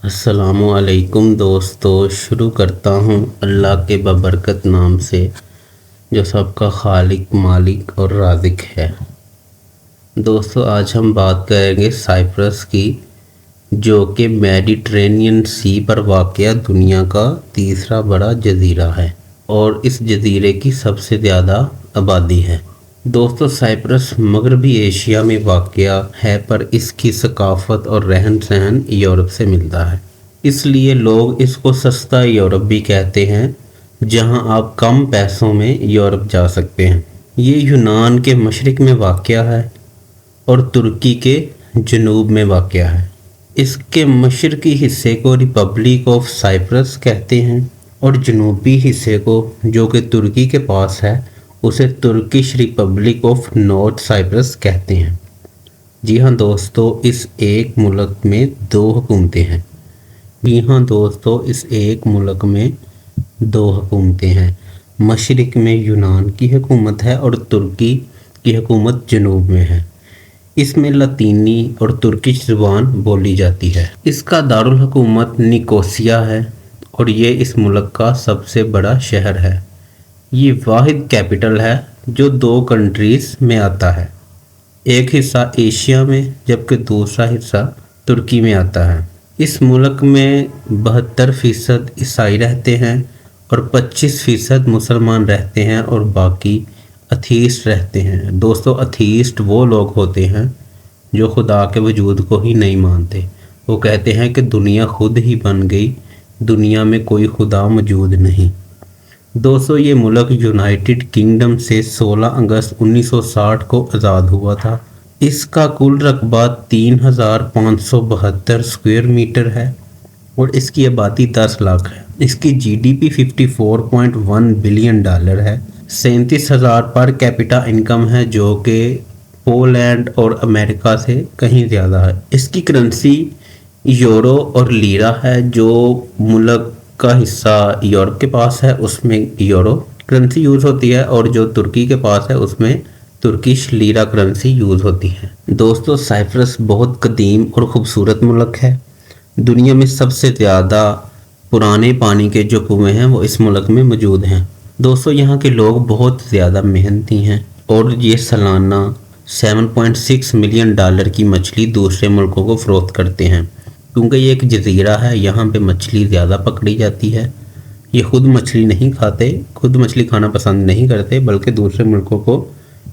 अस्सलाम वालेकुम दोस्तों, शुरू करता हूँ अल्लाह के बबरकत नाम से जो सबका खालिक, मालिक और राज़िक है। दोस्तों, आज हम बात करेंगे साइप्रस की, जो कि मेडिटरेनियन सी पर वाक़या दुनिया का तीसरा बड़ा जज़ीरा है और इस जज़ीरे की सबसे ज़्यादा आबादी है। दोस्तों, साइप्रस मगरबी एशिया में वाक़या है, पर इसकी सकाफ़त और रहन सहन यूरोप से मिलता है, इसलिए लोग इसको सस्ता यूरोप भी कहते हैं, जहां आप कम पैसों में यूरोप जा सकते हैं। ये यूनान के मशरिक़ में वाक़या है और तुर्की के जनूब में वाक़या है। इसके मशरक़ी हिस्से को रिपब्लिक ऑफ साइप्रस कहते हैं और जनूबी हिस्से को, जो कि तुर्की के पास है, उसे Turkish Republic of North Cyprus कहते हैं। जी हाँ दोस्तों, इस एक मुल्क में दो हुकूमतें हैं। जी हाँ दोस्तों, इस एक मुल्क में दो हुकूमतें हैं। मशरिक़ में यूनान की हुकूमत है और तुर्की की हुकूमत जनूब में है। इसमें लतीनी और तुर्किश ज़ुबान बोली जाती है। इसका दारुल हुकूमत निकोसिया है और ये इस मुल्क का सबसे बड़ा शहर है। ये वाहिद कैपिटल है जो दो कंट्रीज़ में आता है। एक हिस्सा एशिया में जबकि दूसरा हिस्सा तुर्की में आता है। इस मुल्क में 72% ईसाई रहते हैं और 25% मुसलमान रहते हैं और बाकी अथीस्ट रहते हैं। दोस्तों, अथीस्ट वो लोग होते हैं जो खुदा के वजूद को ही नहीं मानते। वो कहते हैं कि दुनिया खुद ही बन गई, दुनिया में कोई खुदा मौजूद नहीं। दोस्तों, ये मुल्क यूनाइटेड किंगडम से 16 अगस्त 1960 को आज़ाद हुआ था। इसका कुल रकबा 3572 स्क्वायर मीटर है और इसकी आबादी 10 लाख है। इसकी जीडीपी $54.1 बिलियन है। 37,000 पर कैपिटा इनकम है, जो कि पोलैंड और अमेरिका से कहीं ज़्यादा है। इसकी करेंसी यूरो और लीरा है। जो मुल्क का हिस्सा यूरोप के पास है उसमें यूरो करेंसी यूज़ होती है और जो तुर्की के पास है उसमें तुर्किश लीरा करेंसी यूज़ होती है। दोस्तों, साइप्रस बहुत कदीम और ख़ूबसूरत मुल्क है। दुनिया में सबसे ज़्यादा पुराने पानी के जो कुएँ हैं वो इस मुल्क में मौजूद हैं। दोस्तों, यहाँ के लोग बहुत ज़्यादा मेहनती हैं और ये सालाना $7.6 मिलियन की मछली दूसरे मुल्कों को फ़रोख्त करते हैं। क्योंकि ये एक जज़ीरा है, यहाँ पे मछली ज़्यादा पकड़ी जाती है। ये खुद मछली नहीं खाते, खुद मछली खाना पसंद नहीं करते, बल्कि दूसरे मुल्कों को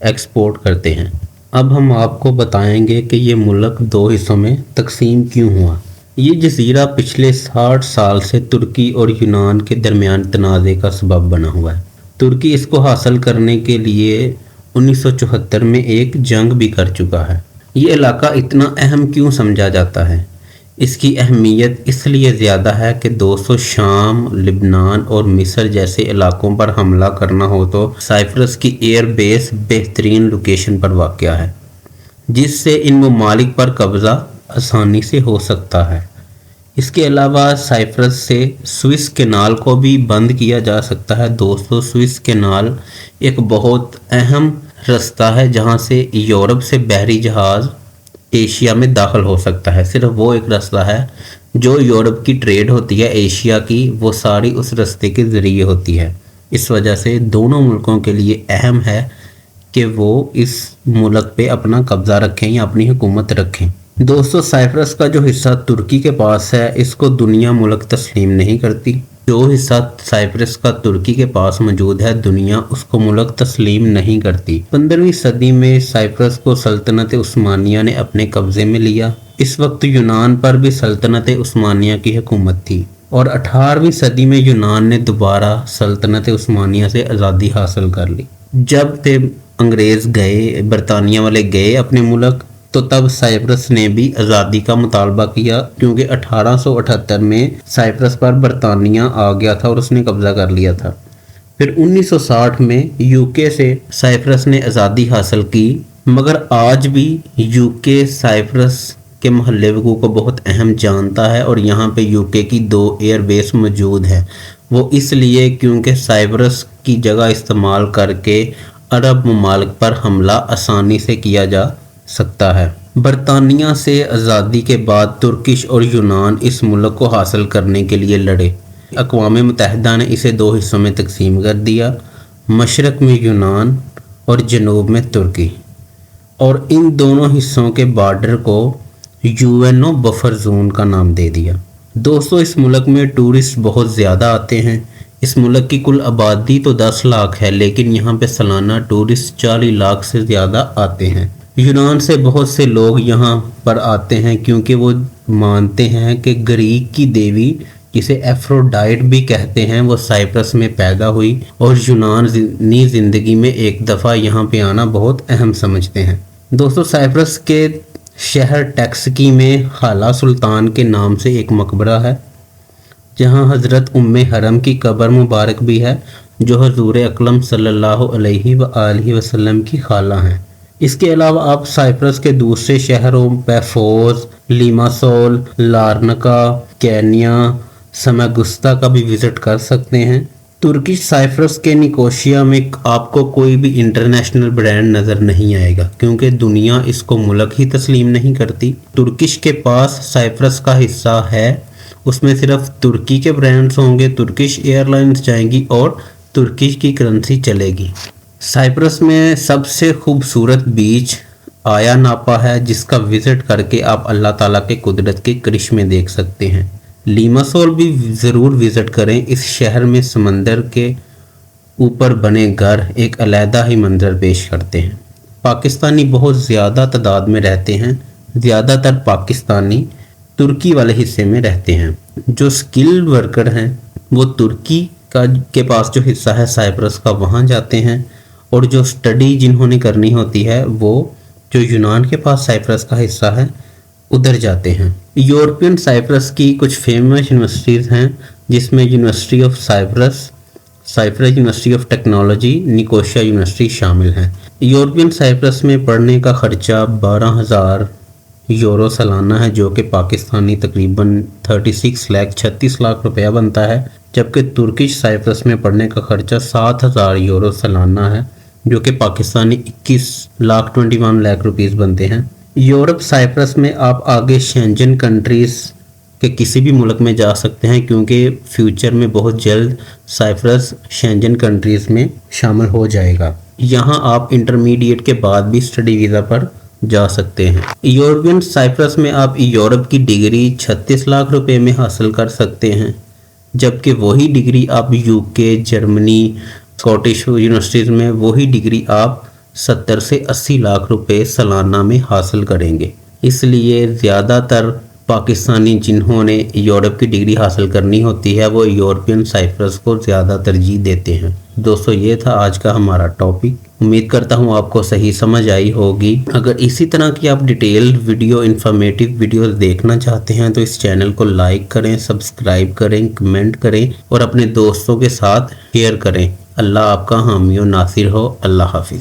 एक्सपोर्ट करते हैं। अब हम आपको बताएंगे कि ये मुल्क दो हिस्सों में तकसीम क्यों हुआ। ये जज़ीरा पिछले 60 साल से तुर्की और यूनान के दरमियान तनाज़े का सबब बना हुआ है। तुर्की इसको हासिल करने के लिए 1974 में एक जंग भी कर चुका है। ये इलाका इतना अहम क्यों समझा जाता है? इसकी अहमियत इसलिए ज़्यादा है कि दोस्तों, शाम, लिबनान और मिस्र जैसे इलाकों पर हमला करना हो तो साइप्रस की एयर बेस बेहतरीन लोकेशन पर वाक़या है, जिससे इन ममालिक पर कब्ज़ा आसानी से हो सकता है। इसके अलावा साइप्रस से स्विस कैनाल को भी बंद किया जा सकता है। दोस्तों, स्विस कैनाल एक बहुत अहम रास्ता है जहां से यूरोप से बहरी जहाज़ एशिया में दाखिल हो सकता है। सिर्फ वो एक रास्ता है जो यूरोप की ट्रेड होती है एशिया की, वो सारी उस रास्ते के ज़रिए होती है। इस वजह से दोनों मुल्कों के लिए अहम है कि वो इस मुल्क पे अपना कब्ज़ा रखें या अपनी हुकूमत रखें। दोस्तों, साइप्रस का जो हिस्सा तुर्की के पास है, इसको दुनिया मुल्क तस्लीम नहीं करती। जो हिस्सा साइप्रस का तुर्की के पास मौजूद है, दुनिया उसको मुल्क तस्लीम नहीं करती। 15वीं सदी में साइप्रस को सल्तनत उस्मानिया ने अपने कब्ज़े में लिया। इस वक्त यूनान पर भी सल्तनत उस्मानिया की हुकूमत थी और 18वीं सदी में यूनान ने दोबारा सल्तनत उस्मानिया से आज़ादी हासिल कर ली। जब ते अंग्रेज़ गए, बरतानिया वाले गए अपने मुल्क, तो तब साइप्रस ने भी आज़ादी का मुतालबा किया, क्योंकि 1878 में साइप्रस पर बरतानिया आ गया था और उसने कब्ज़ा कर लिया था। फिर 1960 में यूके से साइप्रस ने आज़ादी हासिल की, मगर आज भी यूके साइप्रस के महल्ले वकू को बहुत अहम जानता है और यहाँ पे यूके की 2 एयर बेस मौजूद है। वो इसलिए क्योंकि साइप्रस की जगह इस्तेमाल करके अरब ममालिक पर हमला आसानी से किया जा सकता है। برطانیہ سے آزادی کے بعد ترکش اور یونان اس ملک کو حاصل کرنے کے لیے لڑے۔ اقوام متحدہ نے اسے 2 حصوں میں تقسیم کر دیا، مشرق میں یونان اور جنوب میں ترکی، اور ان دونوں حصوں کے بارڈر کو یو بفر زون کا نام دے دیا۔ دوستو، اس ملک میں ٹورسٹ بہت زیادہ آتے ہیں۔ اس ملک کی کل آبادی تو 10 لاکھ ہے، لیکن یہاں پہ سالانہ ٹورسٹ 40 لاکھ سے زیادہ آتے ہیں۔ یونان سے بہت سے لوگ یہاں پر آتے ہیں کیونکہ وہ مانتے ہیں کہ گریک کی دیوی، جسے ایفروڈائٹ بھی کہتے ہیں، وہ سائپرس میں پیدا ہوئی، اور یونانی زندگی میں ایک دفعہ یہاں پہ آنا بہت اہم سمجھتے ہیں۔ دوستو، سائپرس کے شہر ٹیکسکی میں خالہ سلطان کے نام سے ایک مقبرہ ہے، جہاں حضرت ام حرم کی قبر مبارک بھی ہے، جو حضور اکرم صلی اللہ علیہ وآلہ وسلم کی خالہ ہیں۔ اس کے علاوہ آپ سائپرس کے دوسرے شہروں پیفوس، لیماسول، لارنکا، کینیا، سماگستا کا بھی وزٹ کر سکتے ہیں۔ ترکش سائپرس کے نیکوشیا میں آپ کو کوئی بھی انٹرنیشنل برانڈ نظر نہیں آئے گا، کیونکہ دنیا اس کو ملک ہی تسلیم نہیں کرتی۔ ترکش کے پاس سائپرس کا حصہ ہے، اس میں صرف ترکی کے برانڈز ہوں گے، ترکش ایئر لائنز جائیں گی اور ترکش کی کرنسی چلے گی۔ سائپرس میں سب سے خوبصورت بیچ آیا ناپا ہے، جس کا وزٹ کر کے آپ اللہ تعالیٰ کے قدرت کے کرشمے دیکھ سکتے ہیں۔ لیماسول بھی ضرور وزٹ کریں، اس شہر میں سمندر کے اوپر بنے گھر ایک علیحدہ ہی منظر پیش کرتے ہیں۔ پاکستانی بہت زیادہ تعداد میں رہتے ہیں، زیادہ تر پاکستانی ترکی والے حصے میں رہتے ہیں۔ جو سکلڈ ورکر ہیں وہ ترکی کے پاس جو حصہ ہے سائپرس کا، وہاں جاتے ہیں، اور جو سٹڈی جنہوں نے کرنی ہوتی ہے وہ جو یونان کے پاس سائپرس کا حصہ ہے ادھر جاتے ہیں۔ یورپین سائپرس کی کچھ فیمس یونیورسٹیز ہیں، جس میں university of Cyprus, Cyprus university of technology, Nicosia university شامل ہیں۔ یورپین سائپرس میں پڑھنے کا خرچہ 12,000 یورو سالانہ ہے، جو کہ پاکستانی تقریباً 36 لاکھ روپیہ بنتا ہے، جبکہ ترکش سائپرس میں پڑھنے کا خرچہ 7,000 یورو سالانہ ہے، جو کہ پاکستانی 21 لاکھ روپیز بنتے ہیں۔ یورپ سائپرس میں آپ آگے شینجن کنٹریز کے کسی بھی ملک میں جا سکتے ہیں، کیونکہ فیوچر میں بہت جلد سائپرس شینجن کنٹریز میں شامل ہو جائے گا۔ یہاں آپ انٹرمیڈیٹ کے بعد بھی اسٹڈی ویزا پر جا سکتے ہیں۔ یورپین سائپرس میں آپ یورپ کی ڈگری 36 لاکھ روپے میں حاصل کر سکتے ہیں، جبکہ وہی ڈگری آپ UK، جرمنی، اسکاٹش یونیورسٹیز میں وہی ڈگری آپ 70 سے 80 لاکھ روپے سالانہ میں حاصل کریں گے۔ اس لیے زیادہ تر پاکستانی جنہوں نے یورپ کی ڈگری حاصل کرنی ہوتی ہے وہ یورپین سائپرس کو زیادہ ترجیح دیتے ہیں۔ دوستو، یہ تھا آج کا ہمارا ٹاپک، امید کرتا ہوں آپ کو صحیح سمجھ آئی ہوگی۔ اگر اسی طرح کی آپ ڈیٹیل ویڈیو، انفارمیٹیو ویڈیوز دیکھنا چاہتے ہیں تو اس چینل کو لائک کریں، سبسکرائب کریں، کمنٹ کریں اور اپنے دوستوں کے ساتھ شیئر کریں۔ اللہ آپ کا حامی و ناصر ہو۔ اللہ حافظ۔